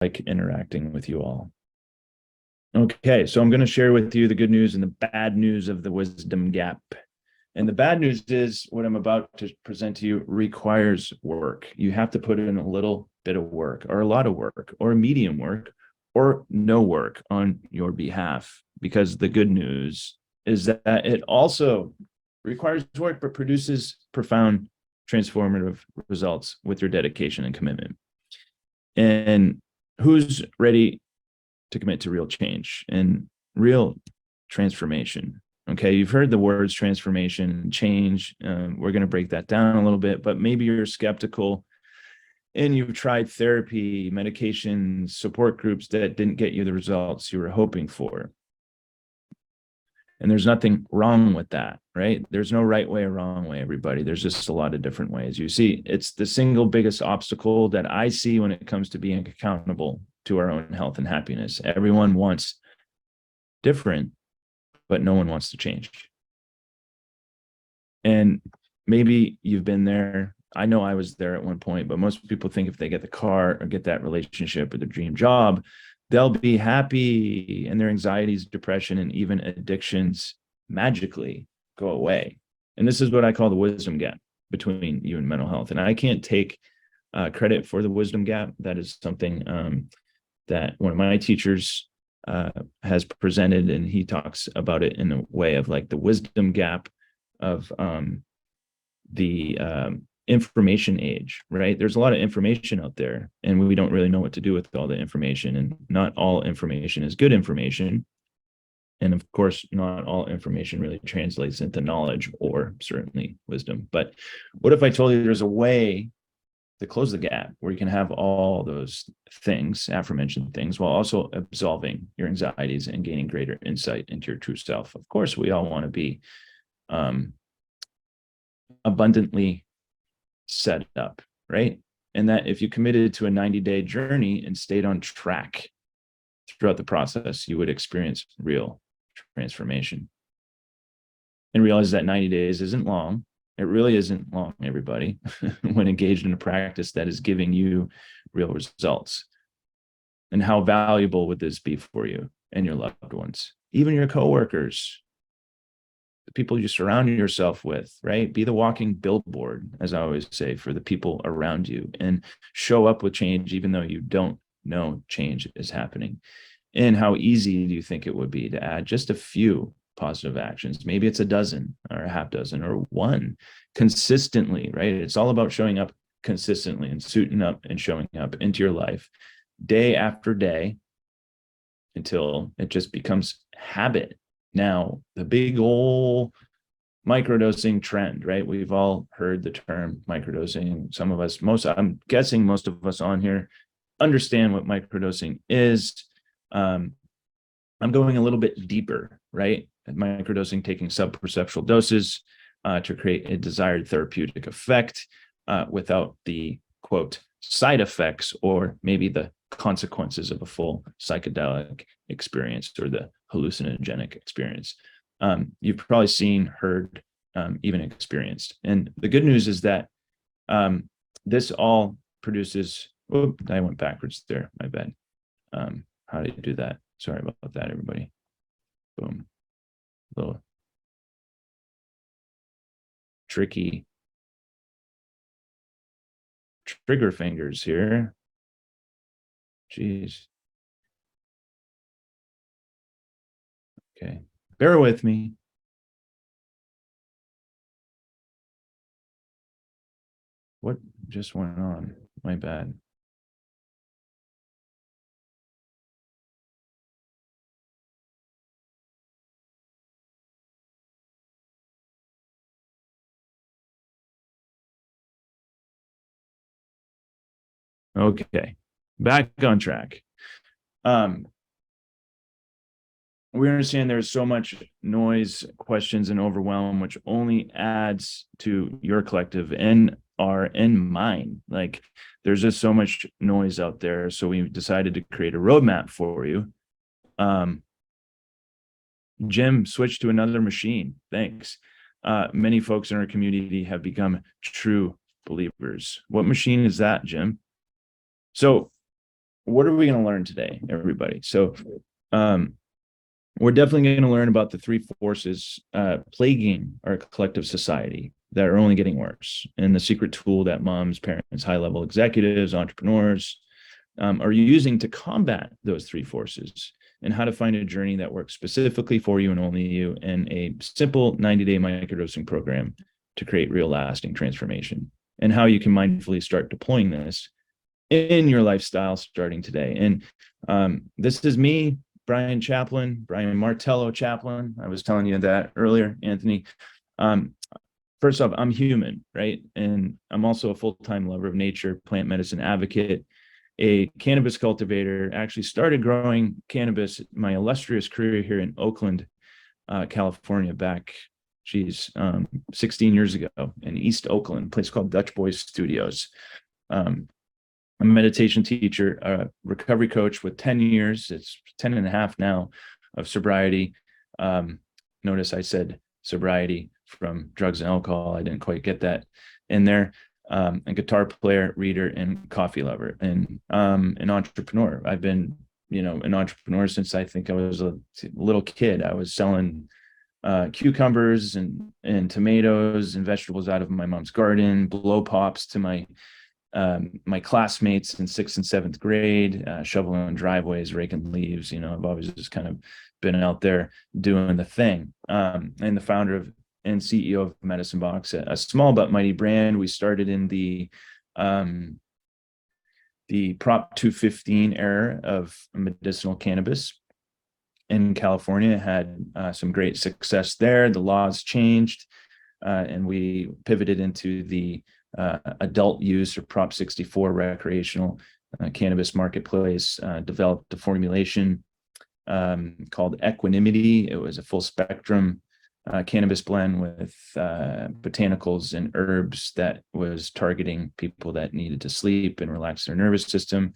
like interacting with you all. Okay, so I'm going to share with you the good news and the bad news of the wisdom gap. And the bad news is what I'm about to present to you requires work. You have to put in a little bit of work, or a lot of work, or medium work, or no work on your behalf. Because the good news is that it also requires work, but produces profound transformative results with your dedication and commitment. And who's ready to commit to real change and real transformation? Okay, you've heard the words transformation and change. We're going to break that down a little bit, but maybe you're skeptical and you've tried therapy, medication, support groups that didn't get you the results you were hoping for. And there's nothing wrong with that, right? There's no right way or wrong way, everybody. There's just a lot of different ways. You see, it's the single biggest obstacle that I see when it comes to being accountable to our own health and happiness. Everyone wants different, but no one wants to change. And maybe you've been there. I know I was there at one point, but most people think if they get the car or get that relationship or the dream job, they'll be happy and their anxieties, depression, and even addictions magically go away. And this is what I call the wisdom gap between you and mental health. And I can't take credit for the wisdom gap. That is something that one of my teachers has presented, and he talks about it in a way of like the wisdom gap of the information age, right? There's a lot of information out there, and we don't really know what to do with all the information, and not all information is good information. And of course, not all information really translates into knowledge or certainly wisdom. But what if I told you there's a way to close the gap where you can have all those things, aforementioned things, while also absolving your anxieties and gaining greater insight into your true self? Of course, we all want to be abundantly set up, right? And that if you committed to a 90-day journey and stayed on track throughout the process, you would experience real transformation. And realize that 90 days isn't long. It really isn't long, everybody, when engaged in a practice that is giving you real results. And how valuable would this be for you and your loved ones, even your coworkers, the people you surround yourself with, right? Be the walking billboard, as I always say, for the people around you, and show up with change, even though you don't know change is happening. And how easy do you think it would be to add just a few positive actions? Maybe it's a dozen or a half dozen or one consistently, right? It's all about showing up consistently and suiting up and showing up into your life day after day until it just becomes habit. Now, the big old microdosing trend, right? We've all heard the term microdosing. Some of us, I'm guessing most of us on here understand what microdosing is. I'm going a little bit deeper, right? Microdosing, taking subperceptual doses to create a desired therapeutic effect without the, quote, side effects or maybe the consequences of a full psychedelic experience or the hallucinogenic experience. You've probably seen, heard, even experienced. And the good news is that this all produces, oh, I went backwards there, my bad. How do you do that? Sorry about that, everybody. Boom. A little tricky trigger fingers here. Jeez. Okay. Bear with me. What just went on? My bad. Okay. Back on track. We understand there's so much noise, questions, and overwhelm, which only adds to your collective and mine. Like, there's just so much noise out there. So we decided to create a roadmap for you. Jim switched to another machine. Thanks. Many folks in our community have become true believers. What machine is that, Jim? So what are we going to learn today, everybody? So um, we're definitely going to learn about the three forces plaguing our collective society that are only getting worse, and the secret tool that moms, parents, high-level executives, entrepreneurs are using to combat those three forces, and how to find a journey that works specifically for you and only you, and a simple 90-day microdosing program to create real lasting transformation, and how you can mindfully start deploying this in your lifestyle starting today. And this is me, Brian Chaplin, Brian Martello Chaplin. I was telling you that earlier, Anthony. Um, First off, I'm human, right? And I'm also a full-time lover of nature, plant medicine advocate, a cannabis cultivator. Actually started growing cannabis, my illustrious career here in Oakland, California, back, 16 years ago in East Oakland, a place called Dutch Boys Studios. A meditation teacher, a recovery coach with 10 years, it's 10 and a half now, of sobriety. Notice I said sobriety from drugs and alcohol. I didn't quite get that in there. A guitar player, reader, and coffee lover, and an entrepreneur. I've been, an entrepreneur since I think I was a little kid. I was selling cucumbers and tomatoes and vegetables out of my mom's garden, blow pops to my classmates in 6th and 7th grade, shoveling driveways, raking leaves. I've always just kind of been out there doing the thing. And the founder of and CEO of Medicine Box, a small but mighty brand. We started in the Prop 215 era of medicinal cannabis in California, had some great success there. The laws changed, and we pivoted into the adult use, or Prop 64 recreational cannabis marketplace, developed a formulation called Equanimity. It was a full spectrum cannabis blend with botanicals and herbs that was targeting people that needed to sleep and relax their nervous system.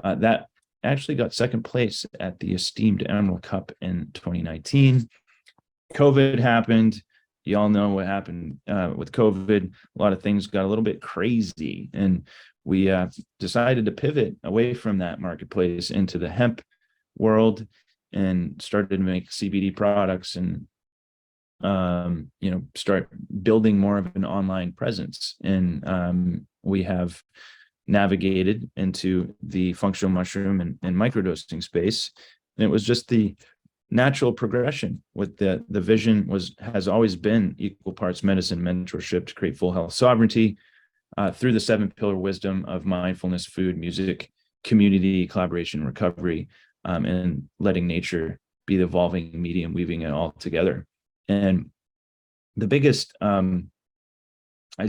That actually got second place at the esteemed Emerald Cup in 2019. COVID happened. You all know what happened with COVID. A lot of things got a little bit crazy, and we decided to pivot away from that marketplace into the hemp world and started to make CBD products and start building more of an online presence. And we have navigated into the functional mushroom and microdosing space. And it was just the natural progression. With the vision has always been equal parts medicine, mentorship to create full health sovereignty through the 7-pillar wisdom of mindfulness, food, music, community, collaboration, recovery, and letting nature be the evolving medium, weaving it all together. And the biggest, I'd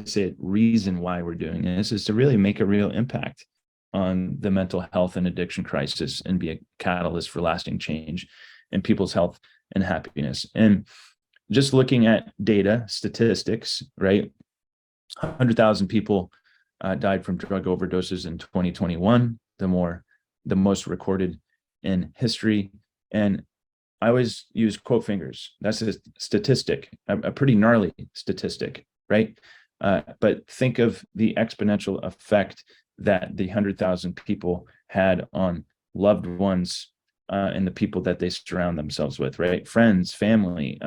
say, reason why we're doing this is to really make a real impact on the mental health and addiction crisis, and be a catalyst for lasting change in people's health and happiness. And just looking at data, statistics, right? 100,000 people died from drug overdoses in 2021, the most recorded in history. And I always use quote fingers. That's a statistic, a pretty gnarly statistic, right? But think of the exponential effect that the 100,000 people had on loved ones and the people that they surround themselves with, right? Friends, family.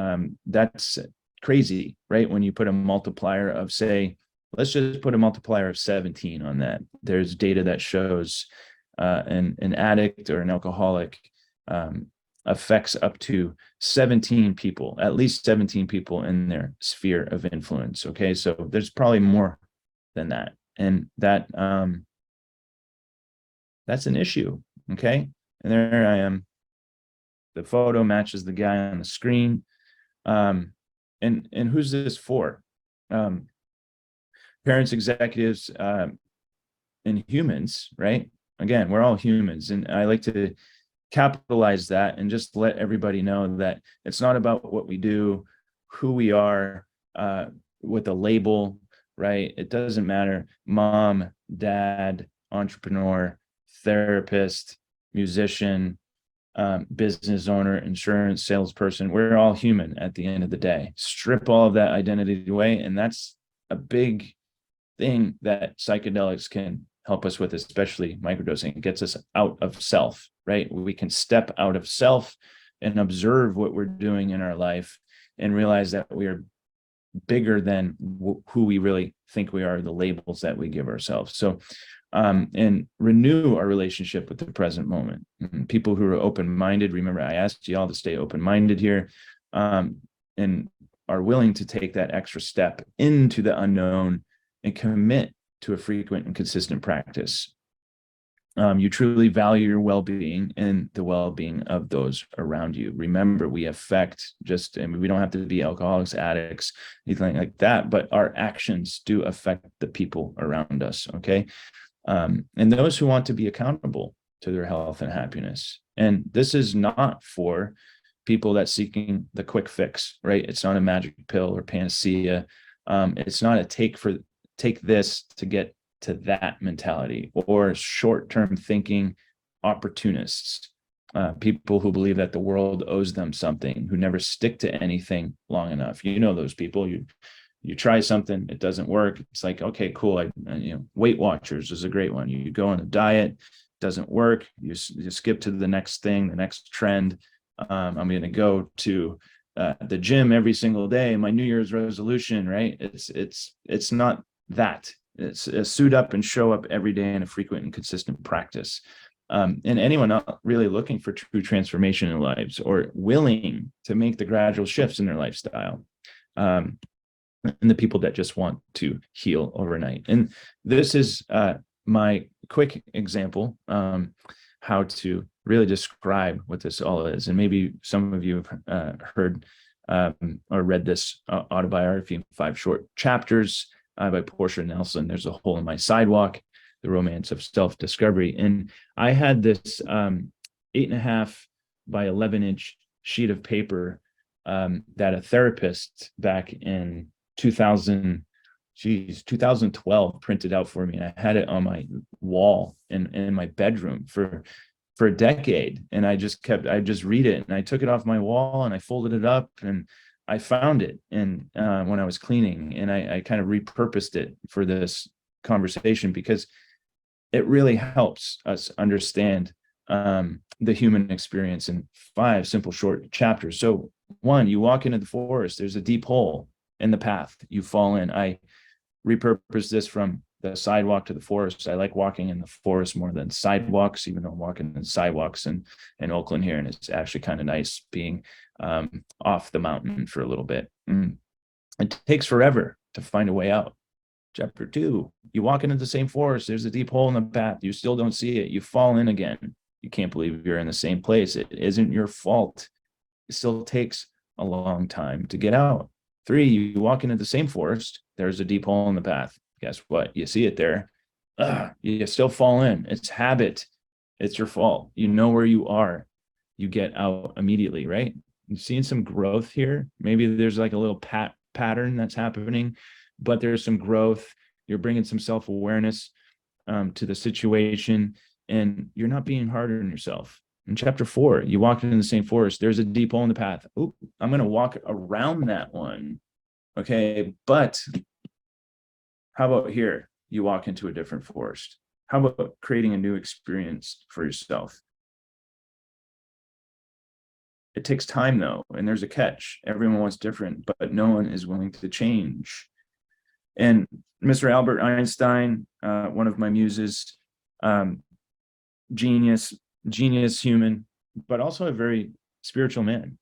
That's crazy, right? When you put a multiplier of, say, let's just put a multiplier of 17 on that. There's data that shows an addict or an alcoholic affects up to 17 people, at least 17 people in their sphere of influence. Okay, so there's probably more than that, and that's an issue. Okay, and there I am. The photo matches the guy on the screen. And who's this for? Parents, executives, and humans, right? Again, we're all humans, and I like to capitalize that and just let everybody know that it's not about what we do, who we are, with a label, right? It doesn't matter. Mom, dad, entrepreneur, therapist, musician, business owner, insurance salesperson. We're all human at the end of the day. Strip all of that identity away, and that's a big thing that psychedelics can help us with, especially microdosing. It gets us out of self, right? We can step out of self and observe what we're doing in our life and realize that we are bigger than who we really think we are, the labels that we give ourselves. So, and renew our relationship with the present moment. People who are open-minded, remember, I asked you all to stay open-minded here, and are willing to take that extra step into the unknown and commit to a frequent and consistent practice. You truly value your well-being and the well-being of those around you. Remember, we affect and we don't have to be alcoholics, addicts, anything like that, but our actions do affect the people around us, okay? And those who want to be accountable to their health and happiness. And this is not for people that's seeking the quick fix, right? It's not a magic pill or panacea. It's not a take this to get to that mentality, or short-term thinking opportunists, people who believe that the world owes them something, who never stick to anything long enough. You know those people. You try something, it doesn't work. It's like, okay, cool. Weight Watchers is a great one. You go on a diet, doesn't work. You skip to the next thing, the next trend. I'm going to go to the gym every single day. My New Year's resolution, right? It's not that. It's suit up and show up every day in a frequent and consistent practice. And anyone not really looking for true transformation in their lives, or willing to make the gradual shifts in their lifestyle. And the people that just want to heal overnight. And this is my quick example, how to really describe what this all is. And maybe some of you have heard or read this autobiography, 5 Short Chapters, by Portia Nelson. There's a Hole in My Sidewalk, The Romance of Self-Discovery. And I had this 8.5 by 11-inch sheet of paper that a therapist back in 2012 printed out for me. And I had it on my wall in my bedroom for a decade. And I just read it, and I took it off my wall and I folded it up, and I found it when I was cleaning, and I kind of repurposed it for this conversation, because it really helps us understand the human experience in 5 simple short chapters. So 1, you walk into the forest, there's a deep hole in the path, you fall in. I repurposed this from the sidewalk to the forest. I like walking in the forest more than sidewalks, even though I'm walking in sidewalks in Oakland here, and it's actually kind of nice being off the mountain for a little bit. It takes forever to find a way out. Chapter 2, you walk into the same forest, there's a deep hole in the path, you still don't see it, you fall in again. You can't believe you're in the same place. It isn't your fault. It still takes a long time to get out. 3, you walk into the same forest, there's a deep hole in the path. Guess what? You see it there. You still fall in. It's habit. It's your fault. You know where you are. You get out immediately, right? You've seen some growth here. Maybe there's like a little pattern that's happening, but there's some growth. You're bringing some self-awareness to the situation, and you're not being hard on yourself. In chapter 4, you walk into the same forest, there's a deep hole in the path. Oh, I'm going to walk around that one. Okay, but how about here? You walk into a different forest. How about creating a new experience for yourself? It takes time, though, and there's a catch. Everyone wants different, but no one is willing to change. And Mr. Albert Einstein, one of my muses, genius human, but also a very spiritual man.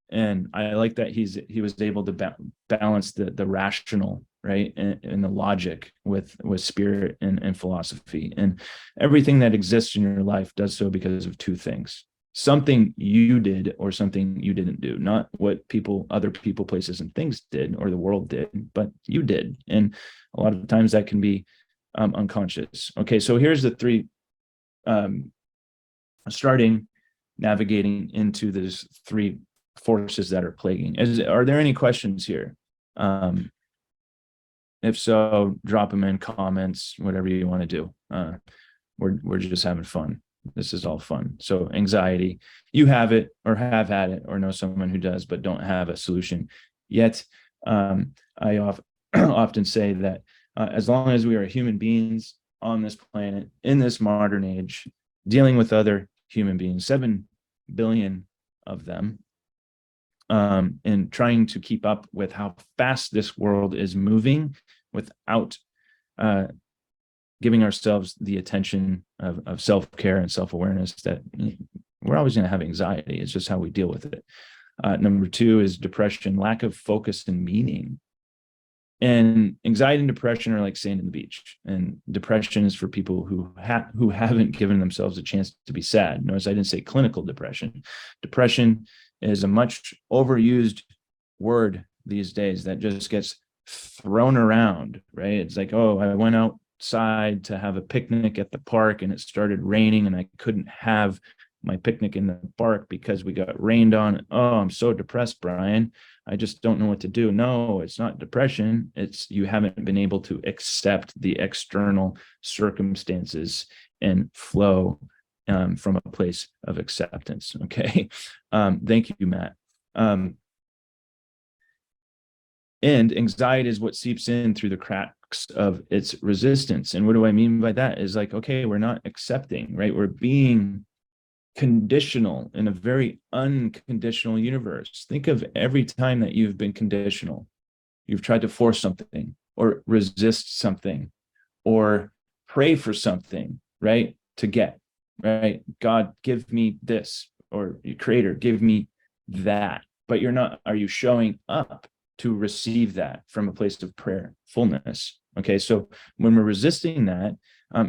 And I like that he was able to balance the rational, right, and the logic with spirit and philosophy. And everything that exists in your life does so because of 2 things: something you did or something you didn't do. Not what other people, places, and things did or the world did, but you did. And a lot of times that can be unconscious. Okay, so here's the 3 starting navigating into these 3 forces that are plaguing. Are there any questions here? If so, drop them in comments, whatever you want to do. We're just having fun. This is all fun. So anxiety, you have it or have had it or know someone who does, but don't have a solution yet. I often say that as long as we are human beings, on this planet in this modern age, dealing with other human beings, 7 billion of them, and trying to keep up with how fast this world is moving without giving ourselves the attention of self-care and self-awareness, that we're always going to have anxiety. It's just how we deal with it. Number 2 is depression, lack of focus and meaning. And anxiety and depression are like sand in the beach. And depression is for people who haven't given themselves a chance to be sad. Notice I didn't say clinical depression. Depression is a much overused word these days that just gets thrown around, right? It's like, oh, I went outside to have a picnic at the park and it started raining and I couldn't have my picnic in the park because we got rained on. Oh, I'm so depressed, Brian. I just don't know what to do. No, it's not depression. It's you haven't been able to accept the external circumstances and flow from a place of acceptance. Okay. Thank you, Matt. And anxiety is what seeps in through the cracks of its resistance. And what do I mean by that? Is like, okay, we're not accepting, right? We're being conditional in a very unconditional universe. Think of every time that you've been conditional. You've tried to force something or resist something or pray for something, right? To get, right? God, give me this, or Creator, give me that. But you're not, are you showing up to receive that from a place of prayerfulness? Okay, so when we're resisting that,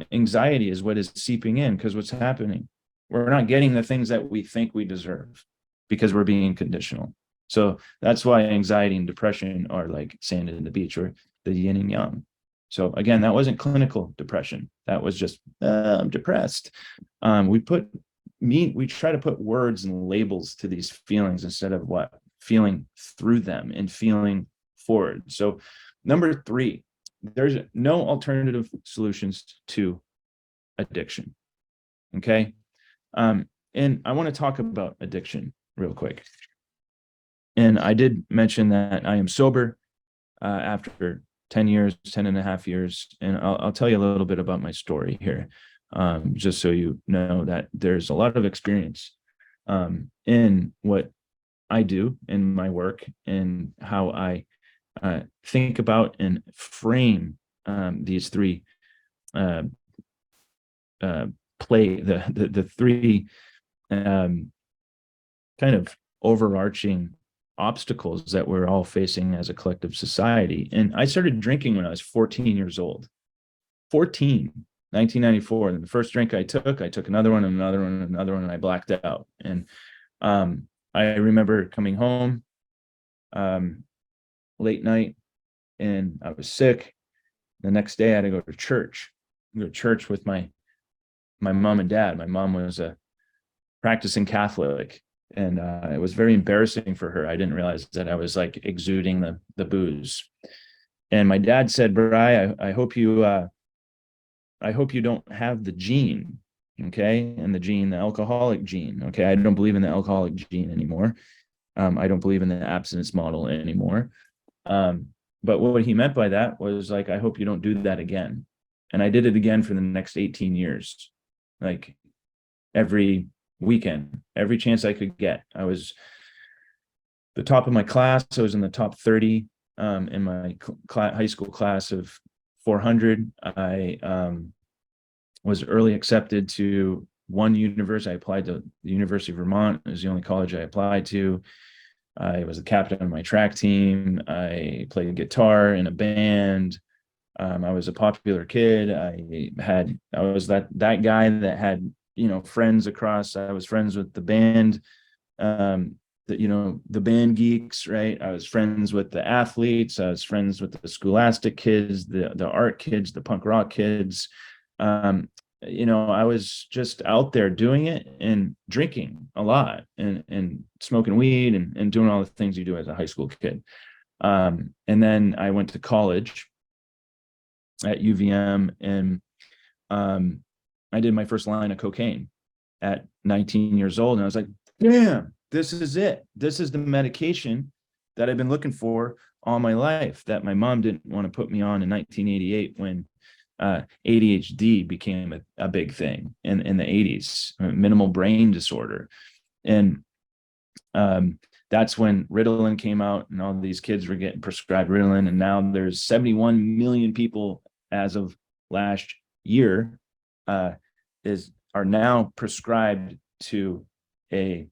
anxiety is what is seeping in, because what's happening? We're not getting the things that we think we deserve because we're being conditional. So that's why anxiety and depression are like sand in the beach, or the yin and yang. So again, that wasn't clinical depression. That was just, I'm depressed. We try to put words and labels to these feelings instead of what? Feeling through them and feeling forward. So number 3, there's no alternative solutions to addiction. Okay. And I want to talk about addiction real quick. And I did mention that I am sober after 10 years, 10 and a half years. And I'll tell you a little bit about my story here, just so you know that there's a lot of experience in what I do in my work and how I think about and frame these 3 play the 3 kind of overarching obstacles that we're all facing as a collective society. And I started drinking when I was 14 years old. 1994. And the first drink I took another one and another one and another one, and I blacked out. And I remember coming home late night and I was sick. The next day I had to go to church. With my mom and dad. My mom was a practicing Catholic, and it was very embarrassing for her. I didn't realize that I was like exuding the booze. And my dad said, "Bri, I hope you don't have the gene, okay? And the alcoholic gene, okay? I don't believe in the alcoholic gene anymore. I don't believe in the abstinence model anymore. But what he meant by that was like, I hope you don't do that again." And I did it again for the next 18 years. Like every weekend, every chance I could get. I was the top of my class. I was in the top 30 in my high school class of 400. I was early accepted to one university. I applied to the University of Vermont. It was the only college I applied to. I was the captain of my track team. I played guitar in a band. I was a popular kid. I was that guy that had, friends across. I was friends with the band, the band geeks, right? I was friends with the athletes. I was friends with the scholastic kids, the art kids, the punk rock kids. I was just out there doing it and drinking a lot and smoking weed and doing all the things you do as a high school kid. And then I went to college at UVM, and I did my first line of cocaine at 19 years old. And I was like, damn, this is it. This is the medication that I've been looking for all my life, that my mom didn't want to put me on in 1988 when ADHD became a big thing in the 80s, minimal brain disorder. And that's when Ritalin came out, and all these kids were getting prescribed Ritalin. And now there's 71 million people as of last year are now prescribed to a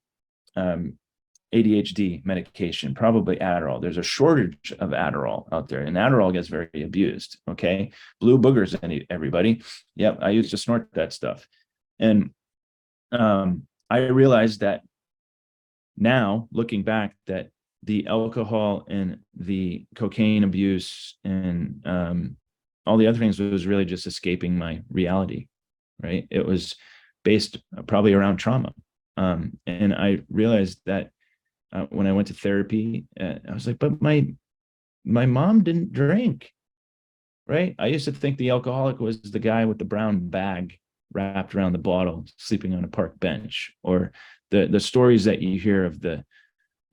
ADHD medication, probably Adderall. There's a shortage of Adderall out there, and Adderall gets very abused. Okay. Blue boogers, everybody. Yep. I used to snort that stuff. And I realized that now, looking back, that the alcohol and the cocaine abuse and all the other things was really just escaping my reality, right? It was based probably around trauma. And I realized that when I went to therapy, I was like, but my mom didn't drink, right? I used to think the alcoholic was the guy with the brown bag wrapped around the bottle, sleeping on a park bench, or the stories that you hear of the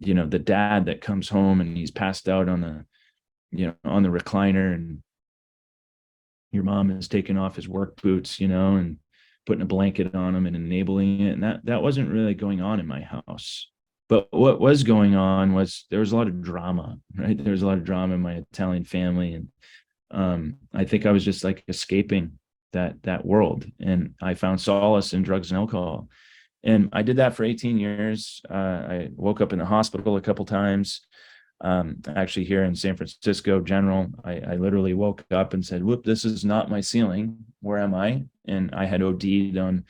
dad that comes home and he's passed out on the recliner, and your mom is taking off his work boots, and putting a blanket on him and enabling it. And that wasn't really going on in my house. But what was going on was there was a lot of drama, right? There was a lot of drama in my Italian family. And I think I was just like escaping that world. And I found solace in drugs and alcohol. And I did that for 18 years. I woke up in the hospital a couple times. Actually, here in San Francisco General, I literally woke up and said, whoop, this is not my ceiling. Where am I? And I had OD'd on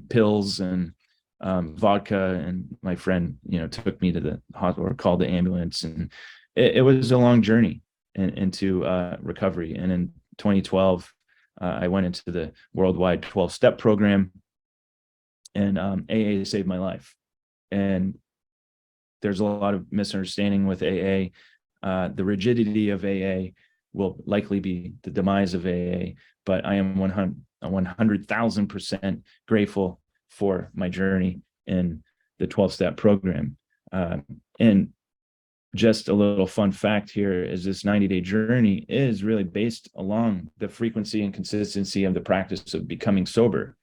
pills and vodka. And my friend, took me to the hospital, or called the ambulance. And it was a long journey into recovery. And in 2012, I went into the worldwide 12-step program. And AA saved my life. And there's a lot of misunderstanding with AA. The rigidity of AA will likely be the demise of AA, but I am 100,000% grateful for my journey in the 12-step program. And just a little fun fact here is this 90-day journey is really based along the frequency and consistency of the practice of becoming sober.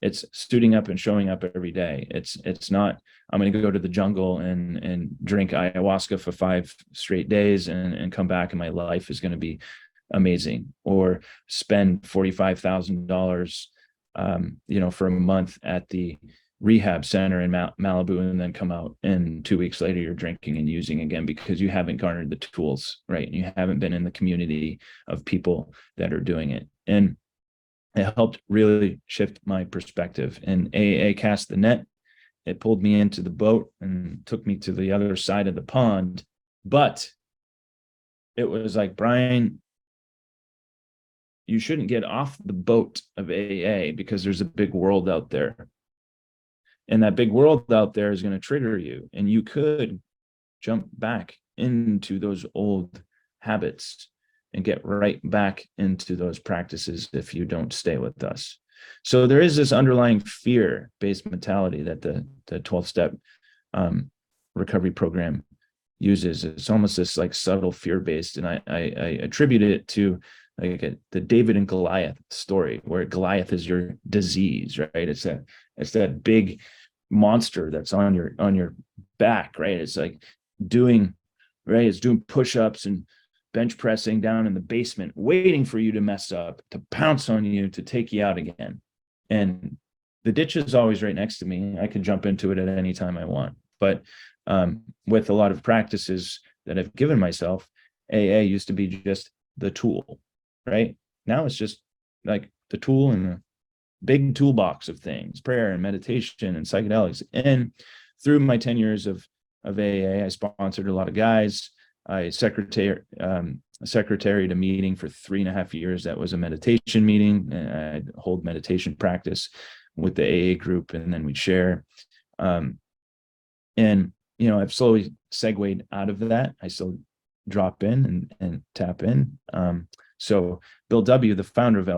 It's suiting up and showing up every day. It's not, I'm going to go to the jungle and drink ayahuasca for 5 straight days and come back and my life is going to be amazing, or spend $45,000, for a month at the rehab center in Malibu, and then come out and 2 weeks later you're drinking and using again because you haven't garnered the tools, right? And you haven't been in the community of people that are doing it. And it helped really shift my perspective. And AA cast the net. It pulled me into the boat and took me to the other side of the pond. But it was like, Brian, you shouldn't get off the boat of AA because there's a big world out there. And that big world out there is going to trigger you. And you could jump back into those old habits and get right back into those practices if you don't stay with us. So there is this underlying fear-based mentality that the 12-step recovery program uses. It's almost this like subtle fear-based, and I attribute it to like the David and Goliath story, where Goliath is your disease, right? It's that big monster that's on your back, right? It's like doing push-ups and bench pressing down in the basement, waiting for you to mess up, to pounce on you, to take you out again. And the ditch is always right next to me. I can jump into it at any time I want. But with a lot of practices that I've given myself, AA used to be just the tool, right? Now it's just like the tool in a big toolbox of things, prayer and meditation and psychedelics. And through my 10 years of AA, I sponsored a lot of guys. I secretaried a meeting for 3.5 years. That was a meditation meeting. I'd hold meditation practice with the AA group, and then we'd share. And I've slowly segued out of that. I still drop in and tap in. So Bill W., the founder of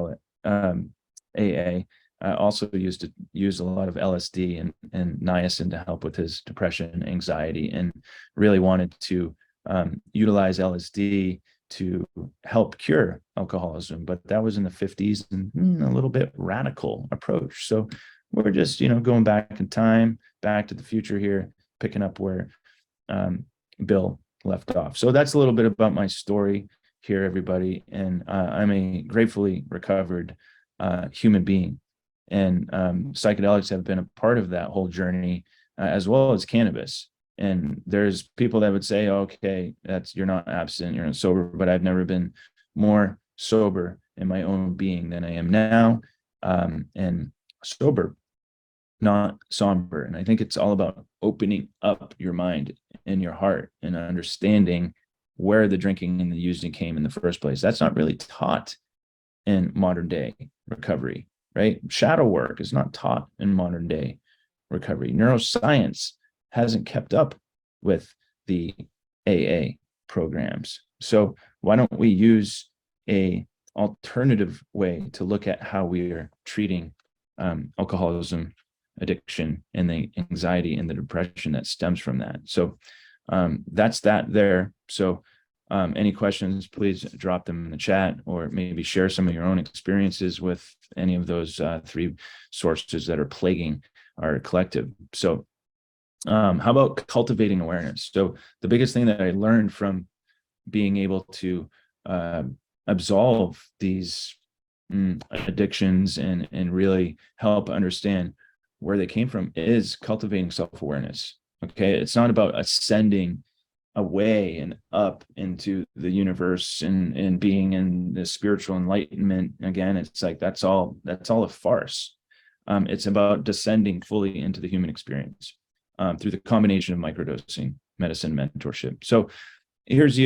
AA, also used to use a lot of LSD and niacin to help with his depression, anxiety, and really wanted to utilize LSD to help cure alcoholism, but that was in the 50s and a little bit radical approach. So we're just, going back in time, back to the future here, picking up where Bill left off. So that's a little bit about my story here, everybody. And I'm a gratefully recovered human being. And psychedelics have been a part of that whole journey, as well as cannabis. And there's people that would say, okay, you're not abstinent, you're not sober, but I've never been more sober in my own being than I am now, and sober, not somber. And I think it's all about opening up your mind and your heart and understanding where the drinking and the using came in the first place. That's not really taught in modern day recovery, right? Shadow work is not taught in modern day recovery. Neuroscience hasn't kept up with the AA programs. So why don't we use a alternative way to look at how we are treating alcoholism, addiction, and the anxiety and the depression that stems from that. So that's that there. So any questions, please drop them in the chat, or maybe share some of your own experiences with any of those three sources that are plaguing our collective. So how about cultivating awareness? So the biggest thing that I learned from being able to absolve these addictions and really help understand where they came from is cultivating self-awareness. Okay, it's not about ascending away and up into the universe and being in the spiritual enlightenment. Again, it's like that's all a farce. It's about descending fully into the human experience through the combination of microdosing, medicine, mentorship. So here's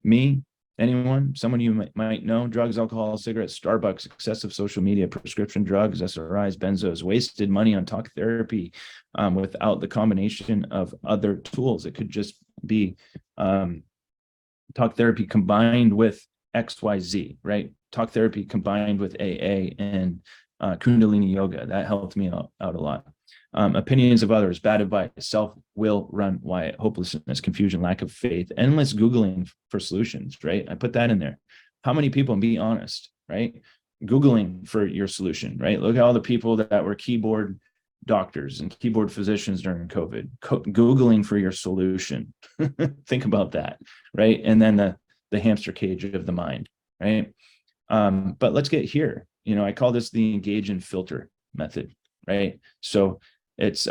me, anyone, someone you might know: drugs, alcohol, cigarettes, Starbucks, excessive social media, prescription drugs, SRIs, benzos, wasted money on talk therapy without the combination of other tools. It could just be talk therapy combined with XYZ, right? Talk therapy combined with AA and Kundalini yoga. That helped me out a lot. Opinions of others, bad advice, self-will, run, why, hopelessness, confusion, lack of faith, endless Googling for solutions, right? I put that in there. How many people, and be honest, right? Googling for your solution, right? Look at all the people that were keyboard doctors and keyboard physicians during COVID, Googling for your solution. Think about that, right? And then the hamster cage of the mind, right? But let's get here. I call this the engage and filter method, right? So it's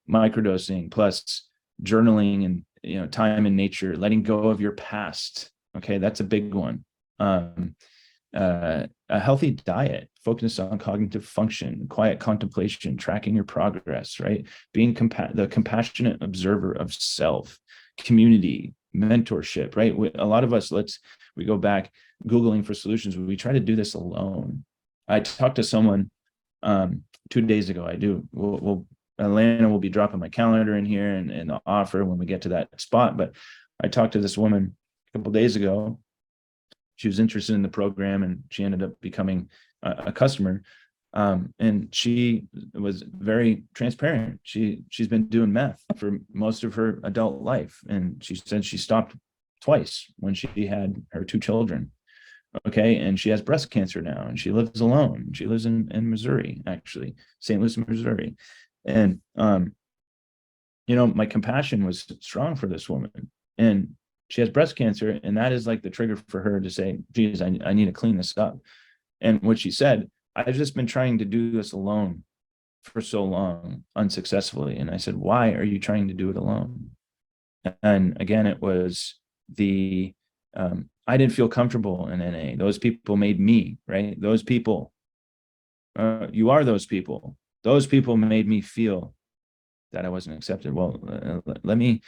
microdosing plus journaling and time in nature, letting go of your past. Okay, that's a big one. A healthy diet, focus on cognitive function, quiet contemplation, tracking your progress, right? Being the compassionate observer of self, community, mentorship, right? A lot of us, we go back Googling for solutions. We try to do this alone. I talked to someone 2 days ago. Atlanta will be dropping my calendar in here and the offer when we get to that spot. But I talked to this woman a couple of days ago. She was interested in the program and she ended up becoming a customer. And she was very transparent. She's been doing meth for most of her adult life. And she said she stopped twice when she had her 2 children. Okay. And she has breast cancer now and she lives alone. She lives in Missouri, actually, St. Louis, Missouri. And, my compassion was strong for this woman, and she has breast cancer. And that is like the trigger for her to say, geez, I need to clean this up. And what she said, I've just been trying to do this alone for so long, unsuccessfully. And I said, why are you trying to do it alone? And again, it was I didn't feel comfortable in NA. Those people made me, right? Those people, you are those people. Those people made me feel that I wasn't accepted. Well, let me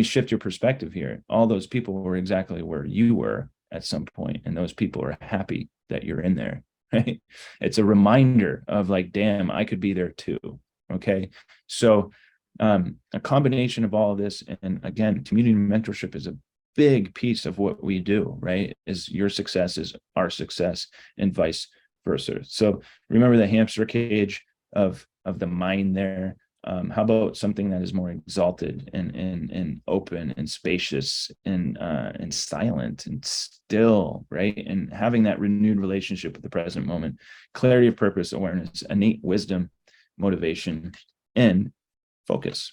shift your perspective here. All those people were exactly where you were at some point, and those people are happy that you're in there, right? It's a reminder of like, damn, I could be there too. Okay. So a combination of all of this, and again, community mentorship is a big piece of what we do, right? Is your success is our success and vice versa. So remember the hamster cage of the mind there. How about something that is more exalted and open and spacious and silent and still, right? And having that renewed relationship with the present moment, clarity of purpose, awareness, innate wisdom, motivation, and focus.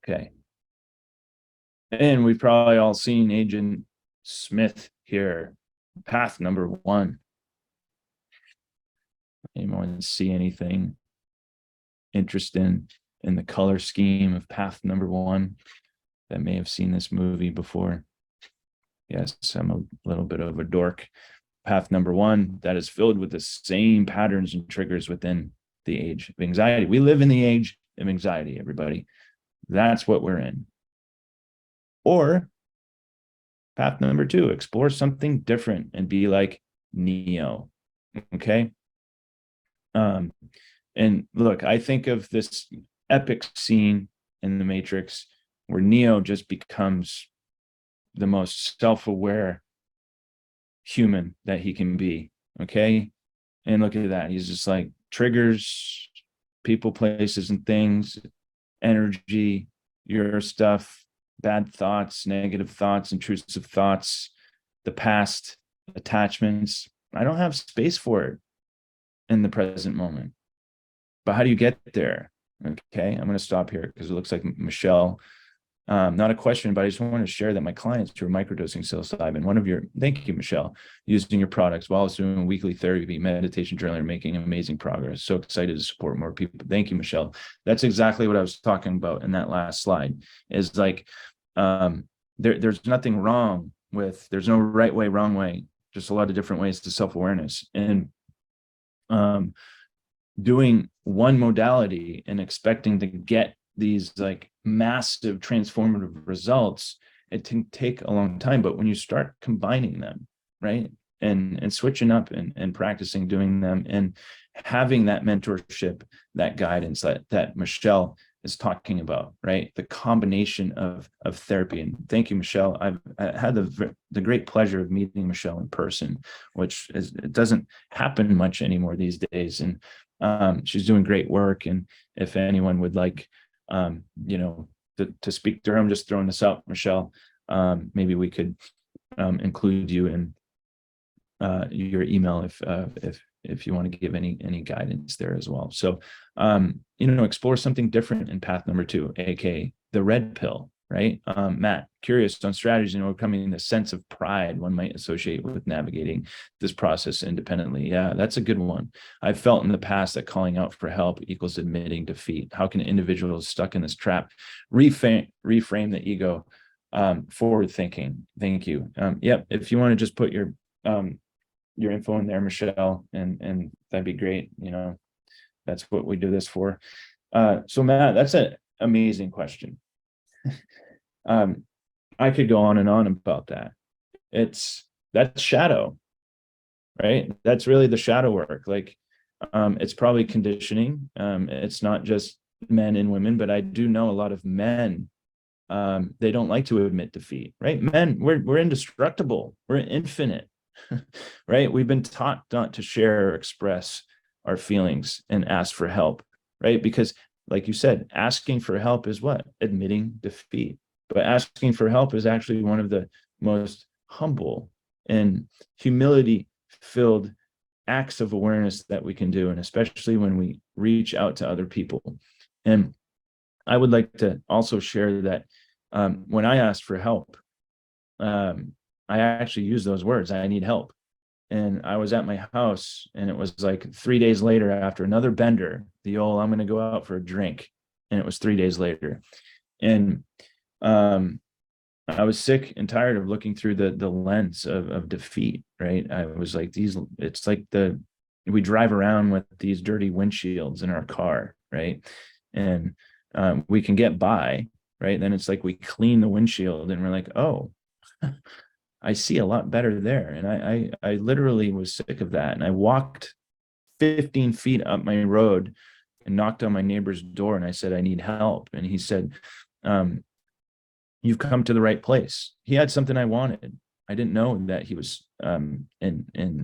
Okay. And we've probably all seen Agent Smith here. Path number one. Anyone see anything interesting in the color scheme of path number one that may have seen this movie before? Yes, I'm a little bit of a dork. Path number one, that is filled with the same patterns and triggers within the age of anxiety. We live in the age of anxiety, everybody. That's what we're in. Or path number two, explore something different and be like Neo. Okay. And look, I think of this epic scene in the Matrix where Neo just becomes the most self-aware human that he can be. Okay. And look at that. He's just like triggers, people, places, and things, energy, your stuff, bad thoughts, negative thoughts, intrusive thoughts, the past, attachments. I don't have space for it in the present moment. But how do you get there? Okay, I'm going to stop here because it looks like Michelle. Not a question, but I just want to share that my clients who are microdosing psilocybin, thank you, Michelle, using your products while doing weekly therapy, meditation, journaling, making amazing progress. So excited to support more people. Thank you, Michelle. That's exactly what I was talking about in that last slide. Is like, there's nothing wrong with, there's no right way, wrong way, just a lot of different ways to self-awareness. And doing one modality and expecting to get these like massive transformative results, it can take a long time. But when you start combining them, right, and switching up and practicing doing them and having that mentorship, that guidance that Michelle is talking about, right, the combination of therapy. And thank you, Michelle. I had the great pleasure of meeting Michelle in person, which it doesn't happen much anymore these days. And she's doing great work. And if anyone would like, to speak to her, I'm just throwing this out, Michelle. Maybe we could include you in your email if you want to give any guidance there as well. So, explore something different in path number two, aka the red pill. Right, Matt, curious on strategies in overcoming the sense of pride one might associate with navigating this process independently. Yeah, that's a good one. I've felt in the past that calling out for help equals admitting defeat. How can individuals stuck in this trap reframe the ego? Forward thinking. Thank you. Yep. If you want to just put your info in there, Michelle, and that'd be great. That's what we do this for. So Matt, that's an amazing question. I could go on and on about that. That's shadow, right? That's really the shadow work. Like, it's probably conditioning. It's not just men and women, but I do know a lot of men. They don't like to admit defeat, right? Men, we're indestructible. We're infinite, right? We've been taught not to share or express our feelings and ask for help, right? Because, like you said, asking for help is what? Admitting defeat. But asking for help is actually one of the most humble and humility-filled acts of awareness that we can do, and especially when we reach out to other people. And I would like to also share that when I asked for help, I actually used those words, I need help. And I was at my house, and it was like 3 days later after another bender, the old, I'm going to go out for a drink. And it was 3 days later. And I was sick and tired of looking through the lens of defeat, right? I was like, it's like we drive around with these dirty windshields in our car, right? And we can get by, right? Then it's like we clean the windshield and we're like, oh, I see a lot better there. And I literally was sick of that. And I walked 15 feet up my road and knocked on my neighbor's door, and I said, I need help. And he said, you've come to the right place. He had something I wanted. I didn't know that he was in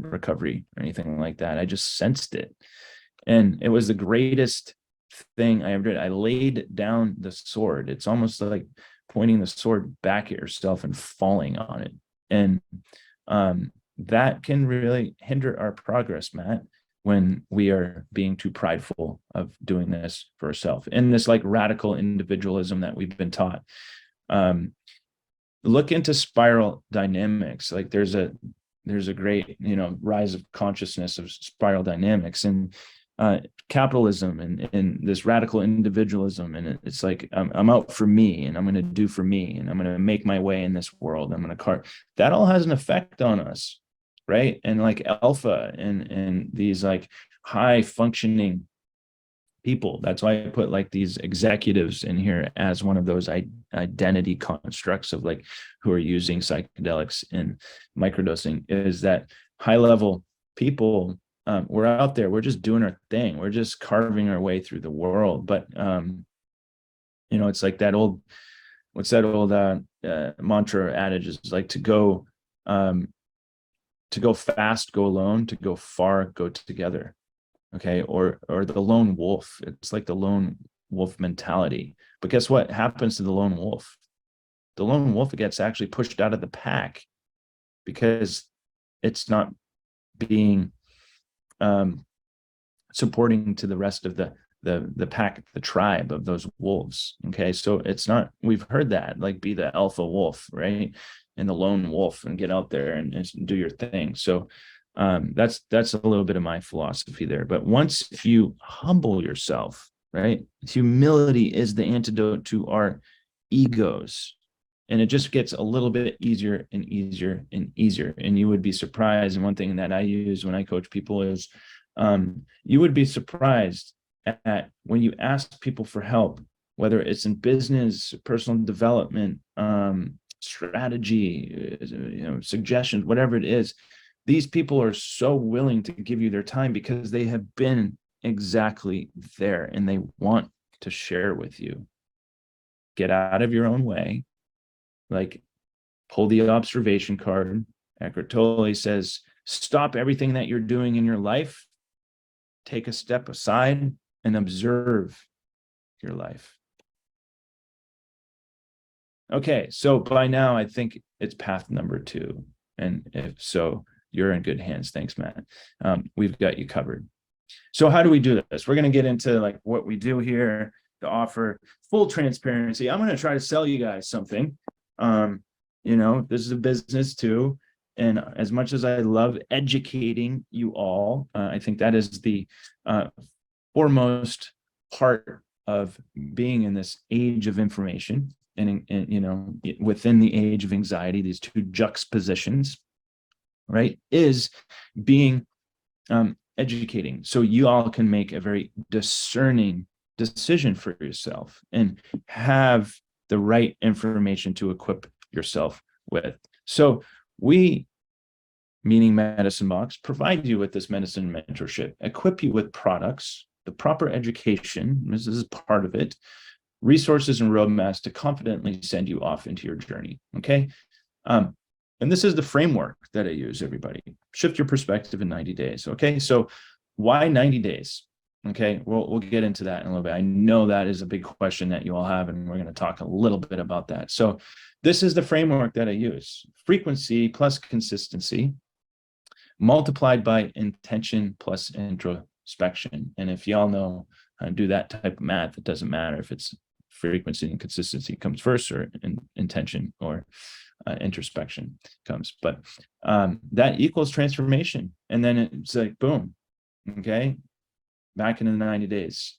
recovery or anything like that. I just sensed it. And it was the greatest thing I ever did. I laid down the sword. It's almost like pointing the sword back at yourself and falling on it. And that can really hinder our progress, Matt, when we are being too prideful of doing this for ourselves. And this like radical individualism that we've been taught. Look into spiral dynamics. Like there's a great, rise of consciousness of spiral dynamics and capitalism and this radical individualism. And it's like, I'm out for me and I'm going to do for me and I'm going to make my way in this world. I'm going to that all has an effect on us. Right. And like alpha and these like high functioning people. That's why I put like these executives in here as one of those identity constructs of like who are using psychedelics and microdosing, is that high level people. We're out there, we're just doing our thing, we're just carving our way through the world. But it's like that old, what's that old mantra adage, is like to go fast, go alone, to go far, go together. Okay. Or the lone wolf. It's like the lone wolf mentality. But guess what happens to the lone wolf? The lone wolf gets actually pushed out of the pack because it's not being supporting to the rest of the pack, the tribe of those wolves. Okay. So it's not, we've heard that, like, be the alpha wolf, right? And the lone wolf and get out there and do your thing. So that's a little bit of my philosophy there. But once you humble yourself, right? Humility is the antidote to our egos. And it just gets a little bit easier and easier and easier. And you would be surprised. And one thing that I use when I coach people is you would be surprised at when you ask people for help, whether it's in business, personal development, strategy, suggestions, whatever it is. These people are so willing to give you their time because they have been exactly there and they want to share with you. Get out of your own way. Like, pull the observation card. Eckhart Tolle says, stop everything that you're doing in your life. Take a step aside and observe your life. Okay, so by now I think it's path number 2. And if so, you're in good hands. Thanks, Matt. We've got you covered. So how do we do this? We're going to get into like what we do here, the offer, full transparency. I'm going to try to sell you guys something. This is a business too. And as much as I love educating you all, I think that is the foremost part of being in this age of information and within the age of anxiety, these two juxtapositions, right, is being educating. So you all can make a very discerning decision for yourself and have the right information to equip yourself with. So we, meaning Medicine Box, provide you with this medicine mentorship, equip you with products, the proper education, this is part of it, resources and roadmaps to confidently send you off into your journey. Okay. And this is the framework that I use, everybody. Shift your perspective in 90 days. Okay. So why 90 days? Okay. We'll get into that in a little bit. I know that is a big question that you all have, and we're going to talk a little bit about that. So this is the framework that I use: frequency plus consistency multiplied by intention plus introspection. And if y'all know how to do that type of math, it doesn't matter if it's frequency and consistency comes first or intention or introspection comes, but that equals transformation. And then it's like, boom, okay, back into the 90 days.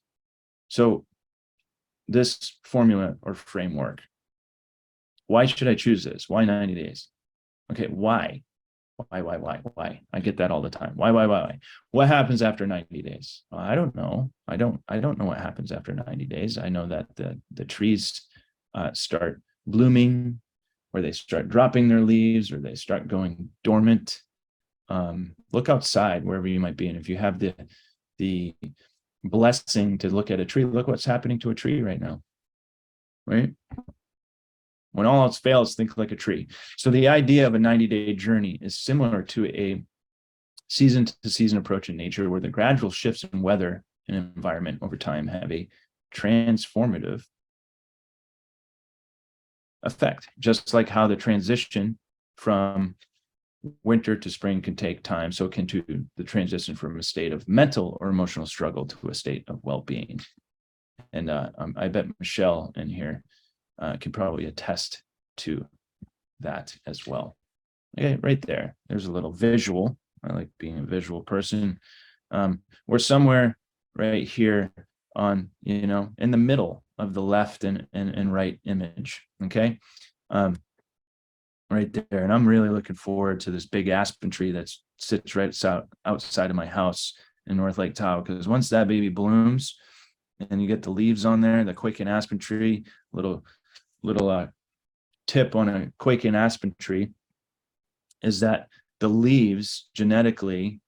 So this formula or framework, why should I choose this? Why 90 days? Okay, why? Why? I get that all the time. Why? What happens after 90 days? Well, I don't know. I don't know what happens after 90 days. I know that the trees start blooming, or they start dropping their leaves, or they start going dormant. Look outside wherever you might be. And if you have the blessing to look at a tree, look what's happening to a tree right now, right? When all else fails, think like a tree. So the idea of a 90-day journey is similar to a season to season approach in nature, where the gradual shifts in weather and environment over time have a transformative effect, just like how the transition from winter to spring can take time, so can to the transition from a state of mental or emotional struggle to a state of well-being. And I bet Michelle in here can probably attest to that as well. Okay, right there. There's a little visual. I like being a visual person. We're somewhere right here on, in the middle of the left and right image. Okay. Right there. And I'm really looking forward to this big aspen tree that sits right outside of my house in North Lake Tahoe, because once that baby blooms and you get the leaves on there, the Quaking aspen tree, little tip on a Quaking aspen tree is that the leaves genetically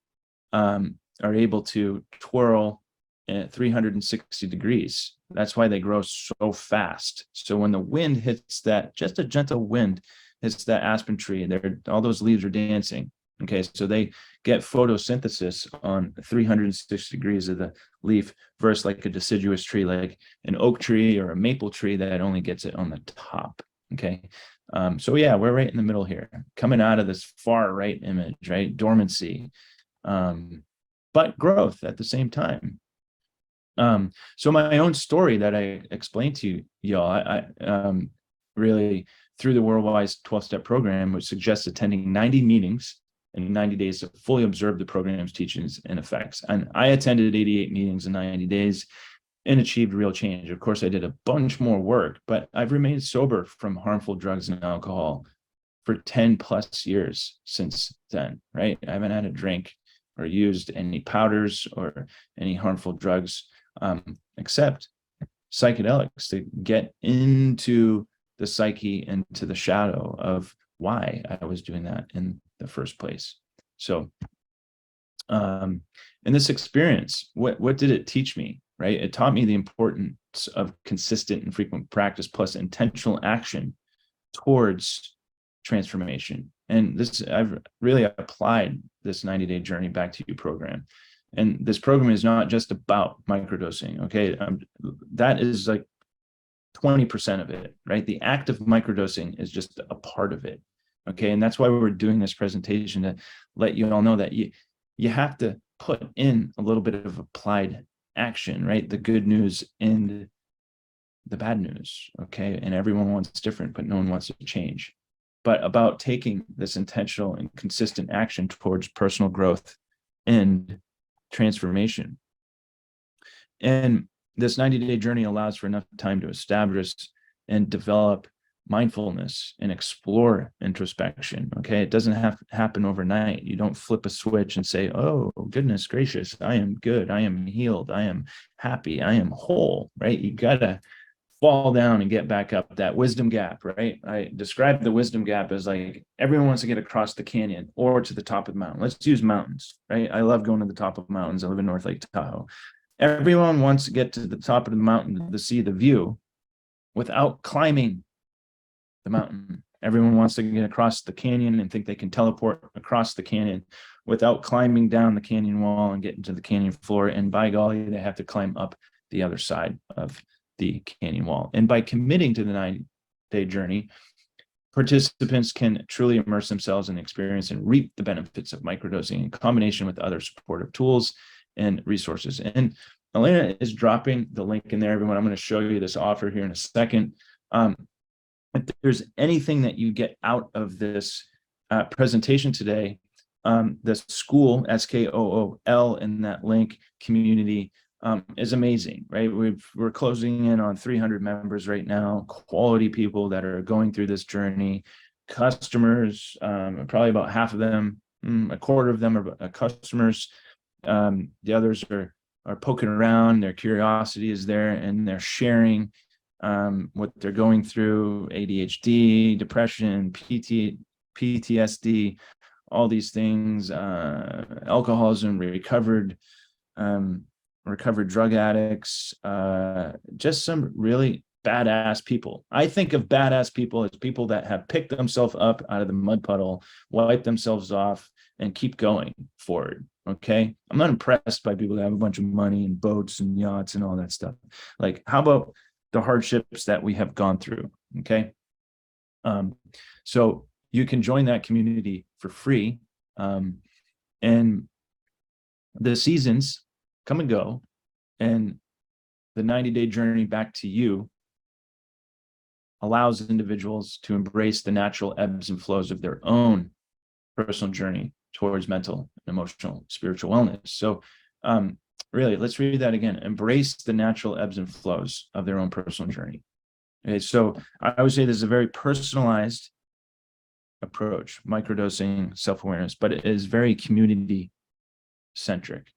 are able to twirl at 360 degrees. That's why they grow so fast. So when the wind hits that, just a gentle wind hits that aspen tree, all those leaves are dancing. Okay, so they get photosynthesis on 360 degrees of the leaf versus like a deciduous tree, like an oak tree or a maple tree that only gets it on the top. Okay, so yeah, we're right in the middle here, coming out of this far right image, right? Dormancy, but growth at the same time. So my own story that I explained to y'all, I really, through the Worldwide 12-Step program, which suggests attending 90 meetings in 90 days to fully observe the program's teachings and effects. And I attended 88 meetings in 90 days and achieved real change. Of course, I did a bunch more work, but I've remained sober from harmful drugs and alcohol for 10 plus years since then, right? I haven't had a drink or used any powders or any harmful drugs, except psychedelics, to get into the psyche and to the shadow of why I was doing that in the first place. So in this experience, what did it teach me, right? It taught me the importance of consistent and frequent practice plus intentional action towards transformation. And this, I've really applied this 90-day journey back to you program. And this program is not just about microdosing. Okay. That is like 20% of it, right? The act of microdosing is just a part of it. Okay. And that's why we're doing this presentation, to let you all know that you have to put in a little bit of applied action, right? The good news and the bad news. Okay. And everyone wants different, but no one wants to change. But about taking this intentional and consistent action towards personal growth and transformation. And this 90-day journey allows for enough time to establish and develop mindfulness and explore introspection. Okay. It doesn't have to happen overnight. You don't flip a switch and say, oh, goodness gracious, I am good. I am healed. I am happy. I am whole, right? You got to fall down and get back up. That wisdom gap, right? I describe the wisdom gap as like everyone wants to get across the canyon or to the top of the mountain. Let's use mountains, right? I love going to the top of mountains. I live in North Lake Tahoe. Everyone wants to get to the top of the mountain to see the view without climbing the mountain. Everyone wants to get across the canyon and think they can teleport across the canyon without climbing down the canyon wall and get into the canyon floor. And by golly, they have to climb up the other side of the canyon wall. And by committing to the 90-day journey, participants can truly immerse themselves in the experience and reap the benefits of microdosing in combination with other supportive tools and resources. And Elena is dropping the link in there, everyone. I'm going to show you this offer here in a second. If there's anything that you get out of this presentation today, the school, SKOOL, in that link community is amazing, right? We're closing in on 300 members right now, quality people that are going through this journey, customers, probably about half of them, a quarter of them are customers. The others are poking around, their curiosity is there, and they're sharing what they're going through: ADHD, depression, PTSD, all these things, alcoholism, recovered drug addicts, just some really badass people. I think of badass people as people that have picked themselves up out of the mud puddle, wiped themselves off, and keep going forward. Okay. I'm not impressed by people that have a bunch of money and boats and yachts and all that stuff. Like, how about the hardships that we have gone through? Okay. So you can join that community for free. And the seasons come and go, and the 90-day journey back to you allows individuals to embrace the natural ebbs and flows of their own personal journey towards mental, emotional, spiritual wellness. So really, let's read that again. Embrace the natural ebbs and flows of their own personal journey. Okay, so I would say this is a very personalized approach, microdosing, self-awareness, but it is very community centric,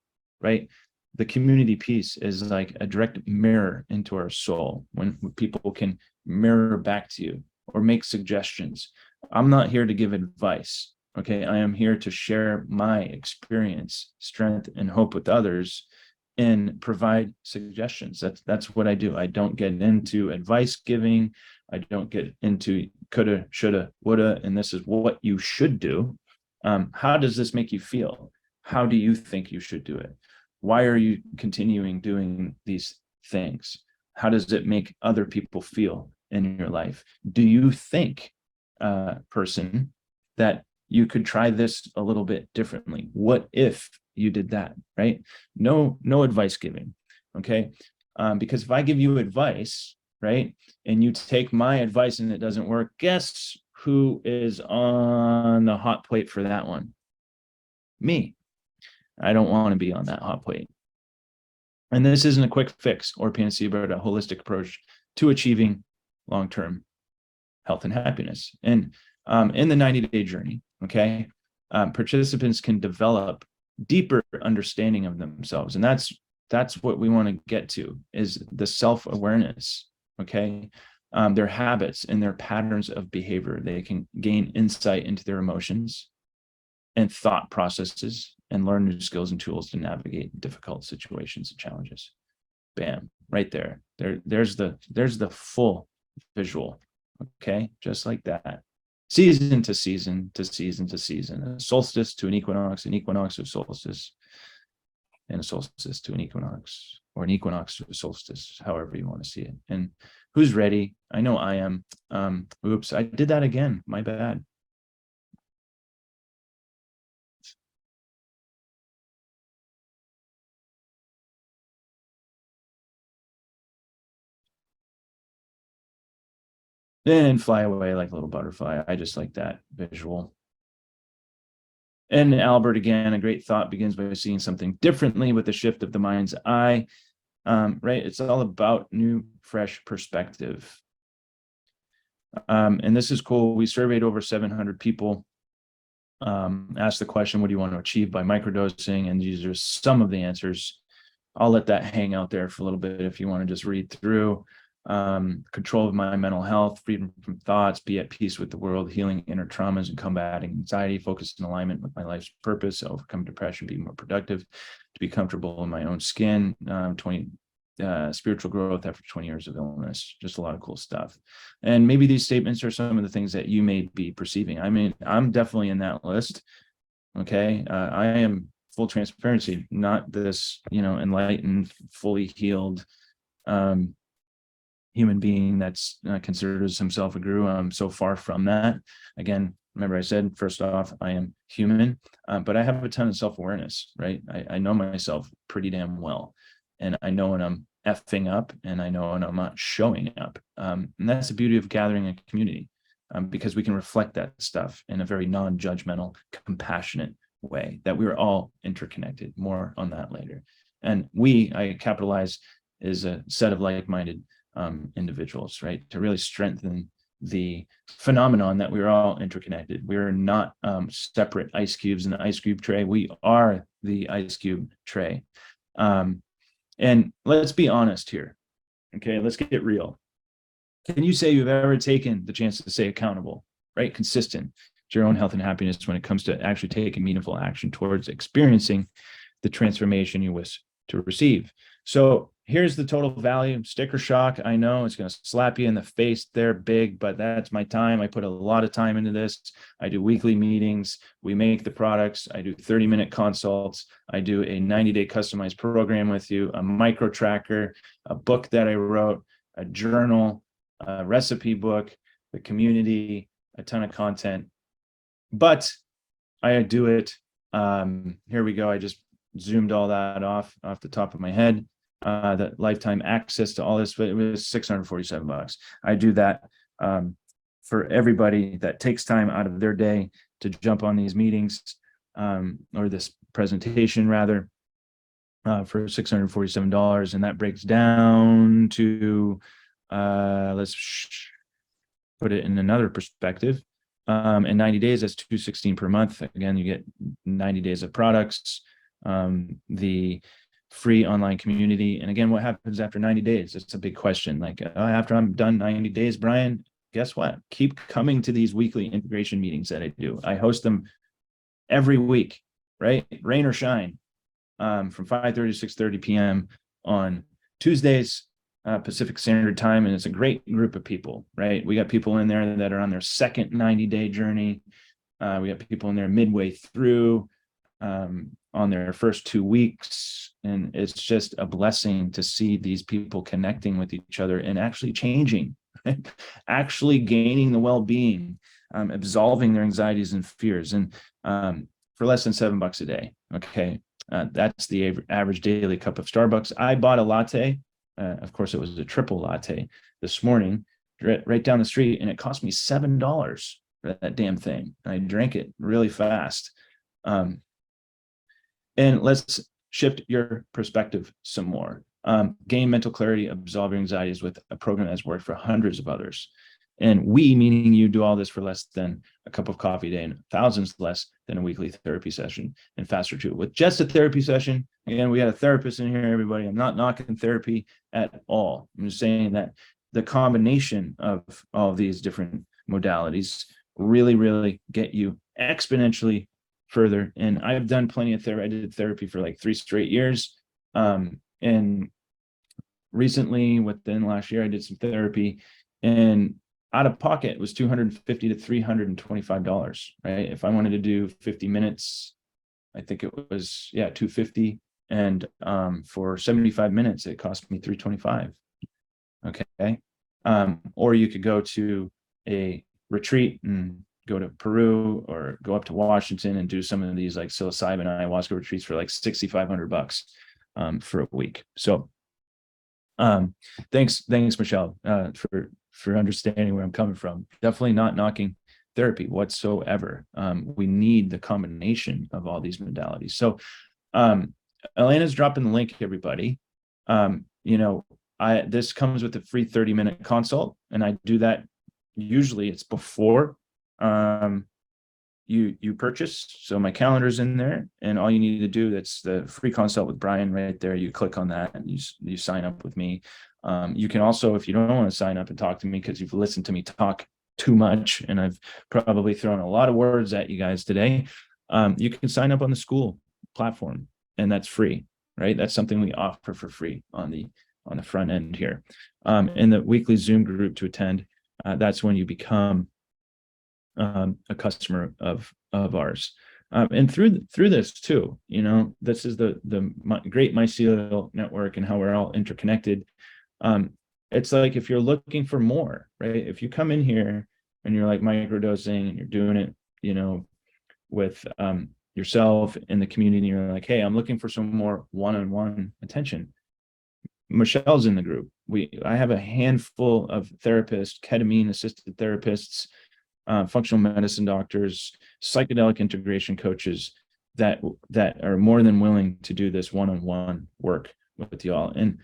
right? The community piece is like a direct mirror into our soul when people can mirror back to you or make suggestions. I'm not here to give advice. Okay. I am here to share my experience, strength, and hope with others and provide suggestions. That's what I do. I don't get into advice giving. I don't get into coulda, shoulda, woulda, and this is what you should do. How does this make you feel? How do you think you should do it? Why are you continuing doing these things? How does it make other people feel in your life? Do you think, person, that you could try this a little bit differently? What if you did that, right? No advice giving, okay? Because if I give you advice, right, and you take my advice and it doesn't work, guess who is on the hot plate for that one? Me. I don't want to be on that hot plate. And this isn't a quick fix or panacea, but a holistic approach to achieving long-term health and happiness. And in the 90-day journey, okay, participants can develop deeper understanding of themselves. And that's what we want to get to, is the self-awareness, okay? Their habits and their patterns of behavior. They can gain insight into their emotions and thought processes and learn new skills and tools to navigate difficult situations and challenges. Bam, right there. There's the full visual. Okay, just like that. Season to season to season to season. A solstice to an equinox to a solstice, and a solstice to an equinox, or an equinox to a solstice, however you want to see it. And who's ready? I know I am. Oops, I did that again. My bad. Then fly away like a little butterfly. I just like that visual. And Albert, again, a great thought begins by seeing something differently with the shift of the mind's eye. Right? It's all about new, fresh perspective. And this is cool. We surveyed over 700 people, asked the question, what do you want to achieve by microdosing? And these are some of the answers. I'll let that hang out there for a little bit if you want to just read through. Control of my mental health, freedom from thoughts, be at peace with the world, healing inner traumas and combating anxiety, focus in alignment with my life's purpose, overcome depression, be more productive, to be comfortable in my own skin, 20 spiritual growth after 20 years of illness. Just a lot of cool stuff. And maybe these statements are some of the things that you may be perceiving. I mean, I'm definitely in that list. Okay. I am, full transparency, not this, enlightened, fully healed, human being that's considers himself a guru. I'm so far from that. Again, remember I said, first off, I am human, but I have a ton of self-awareness, right? I know myself pretty damn well. And I know when I'm effing up, and I know when I'm not showing up. And that's the beauty of gathering a community, because we can reflect that stuff in a very non-judgmental, compassionate way, that we're all interconnected. More on that later. And I capitalize, is a set of like-minded individuals, right? To really strengthen the phenomenon that we're all interconnected. We're not separate ice cubes in the ice cube tray. We are the ice cube tray. And let's be honest here. Okay, let's get real. Can you say you've ever taken the chance to stay accountable, right? Consistent to your own health and happiness when it comes to actually taking meaningful action towards experiencing the transformation you wish to receive? So here's the total value. Sticker shock. I know it's going to slap you in the face. They're big, but that's my time. I put a lot of time into this. I do weekly meetings. We make the products. I do 30-minute consults. I do a 90-day customized program with you, a micro tracker, a book that I wrote, a journal, a recipe book, the community, a ton of content. But I do it. Here we go. I just zoomed all that off the top of my head. The lifetime access to all this, but it was $647. I do that for everybody that takes time out of their day to jump on these meetings, or this presentation rather, for $647. And that breaks down to, let's put it in another perspective. In 90 days, that's $216 per month. Again, you get 90 days of products, the free online community. And again, what happens after 90 days? It's a big question. Like, after I'm done 90 days, Brian, guess what? Keep coming to these weekly integration meetings that I do. I host them every week, right? Rain or shine, from 5:30 to 6:30 p.m. on Tuesdays, Pacific Standard Time. And it's a great group of people, right? We got people in there that are on their second 90-day journey. We got people in there midway through, on their first 2 weeks. And it's just a blessing to see these people connecting with each other and actually changing, actually gaining the well-being, absolving their anxieties and fears. And for less than $7 a day. Okay. That's the average daily cup of Starbucks. I bought a latte. Of course, it was a triple latte this morning, right down the street, and it cost me $7 for that damn thing. And I drank it really fast. And let's shift your perspective some more. Gain mental clarity, absolve your anxieties with a program that's worked for hundreds of others. And we, meaning you, do all this for less than a cup of coffee a day and thousands less than a weekly therapy session, and faster too. With just a therapy session, again, we had a therapist in here, everybody. I'm not knocking therapy at all. I'm just saying that the combination of all of these different modalities really, really get you exponentially further. And I've done plenty of therapy. I did therapy for like 3 straight years. And recently, within last year, I did some therapy, and out of pocket was $250 to $325, right? If I wanted to do 50 minutes, I think it was, $250. And for 75 minutes, it cost me $325. Okay. Or you could go to a retreat and go to Peru, or go up to Washington and do some of these like psilocybin ayahuasca retreats for like $6,500 for a week. So thanks, Michelle, for understanding where I'm coming from. Definitely not knocking therapy whatsoever. We need the combination of all these modalities. So Elena's dropping the link, everybody. This comes with a free 30-minute consult, and I do that. Usually it's before you purchase. So my calendar's in there, and all you need to do, that's the free consult with Brian right there. You click on that and you sign up with me. You can also, if you don't want to sign up and talk to me because you've listened to me talk too much, and I've probably thrown a lot of words at you guys today, you can sign up on the school platform, and that's free, right? That's something we offer for free on the front end here. In the weekly Zoom group to attend, that's when you become a customer of ours. And through this too, this is the great mycelial network and how we're all interconnected. It's like, if you're looking for more, right? If you come in here and you're like microdosing and you're doing it, with yourself in the community, and you're like, hey, I'm looking for some more one-on-one attention, Michelle's in the group. I have a handful of therapists, ketamine assisted therapists, functional medicine doctors, psychedelic integration coaches that are more than willing to do this one-on-one work with y'all. And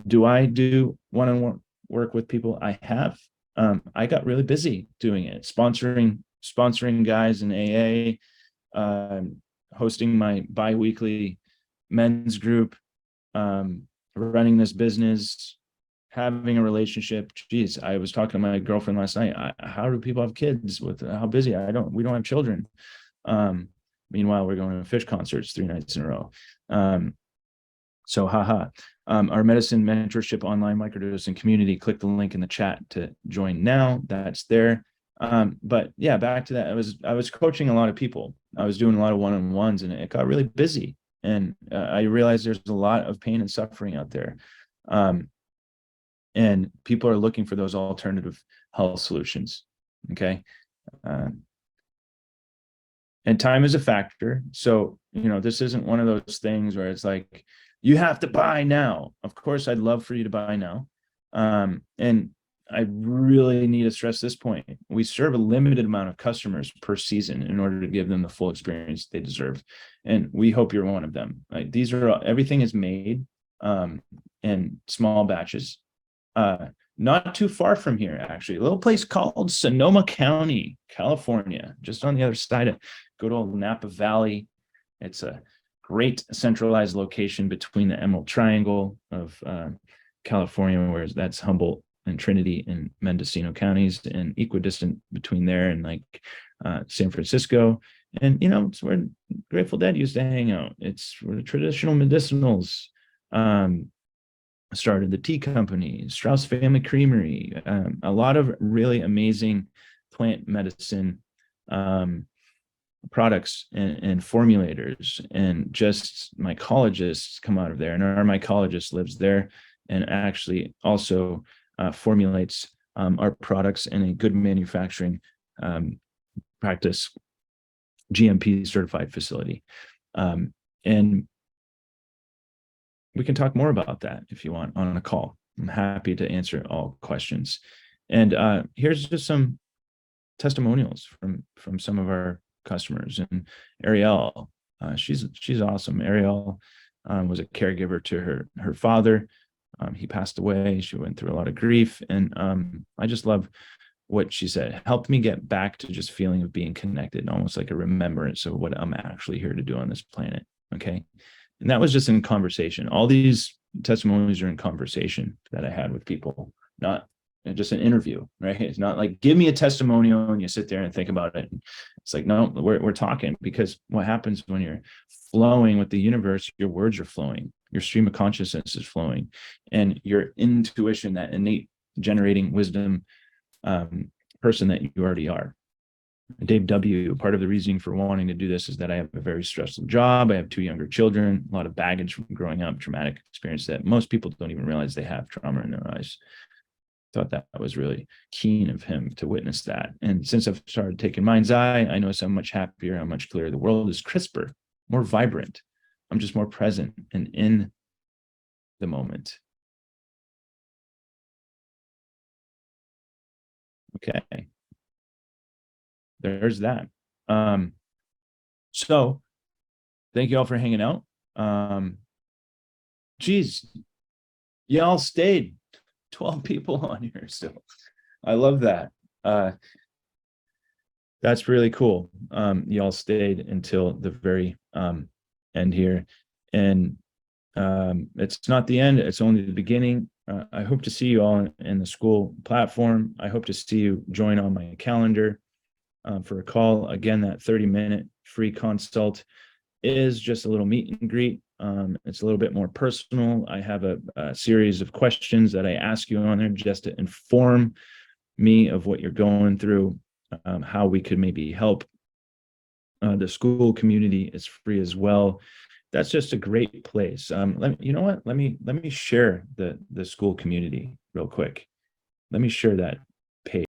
do I do one-on-one work with people? I have. I got really busy doing it, sponsoring guys in AA, hosting my bi-weekly men's group, running this business, having a relationship. Geez, I was talking to my girlfriend last night. How do people have kids with how busy? We don't have children. Meanwhile, we're going to fish concerts 3 nights in a row. So, haha. Our medicine mentorship online microdosing community, click the link in the chat to join now. That's there. But yeah, back to that. I was coaching a lot of people. I was doing a lot of one-on-ones, and it got really busy. And I realized there's a lot of pain and suffering out there. And people are looking for those alternative health solutions. Okay. And time is a factor. So, this isn't one of those things where it's like, you have to buy now. Of course, I'd love for you to buy now. And I really need to stress this point. We serve a limited amount of customers per season in order to give them the full experience they deserve. And we hope you're one of them. Like, everything is made in small batches. Not too far from here, actually, a little place called Sonoma County, California, just on the other side of good old Napa Valley. It's a great centralized location between the Emerald Triangle of California, where that's Humboldt and Trinity and Mendocino counties, and equidistant between there and like San Francisco. And, it's where Grateful Dead used to hang out. It's where the traditional medicinals started, the tea company, Strauss Family Creamery, a lot of really amazing plant medicine products and formulators, and just mycologists come out of there. And our mycologist lives there and actually also formulates our products in a good manufacturing practice, GMP certified facility. And we can talk more about that if you want on a call. I'm happy to answer all questions. And here's just some testimonials from some of our customers. And Ariel, she's awesome. Ariel was a caregiver to her father. He passed away. She went through a lot of grief, and I just love what she said. Helped me get back to just feeling of being connected, almost like a remembrance of what I'm actually here to do on this planet. Okay. And that was just in conversation. All these testimonies are in conversation that I had with people, not just an interview, right? It's not like, give me a testimonial and you sit there and think about it. It's like, no, we're talking, because what happens when you're flowing with the universe, your words are flowing, your stream of consciousness is flowing, and your intuition, that innate generating wisdom person that you already are. Dave W., part of the reasoning for wanting to do this is that I have a very stressful job. I have 2 younger children, a lot of baggage from growing up, traumatic experience that most people don't even realize they have trauma in their eyes. Thought that was really keen of him to witness that. And since I've started taking Mind's Eye, I notice I'm much happier, I'm much clearer. The world is crisper, more vibrant. I'm just more present and in the moment. Okay. There's that. So thank you all for hanging out. Geez, y'all stayed. 12 people on here still. I love that. That's really cool. Y'all stayed until the very end here. And it's not the end, it's only the beginning. I hope to see you all in the school platform. I hope to see you join on my calendar for a call. Again, that 30-minute free consult is just a little meet and greet. It's a little bit more personal. I have a series of questions that I ask you on there just to inform me of what you're going through, how we could maybe help. The school community is free as well. That's just a great place. You know what? Let me share the school community real quick. Let me share that page.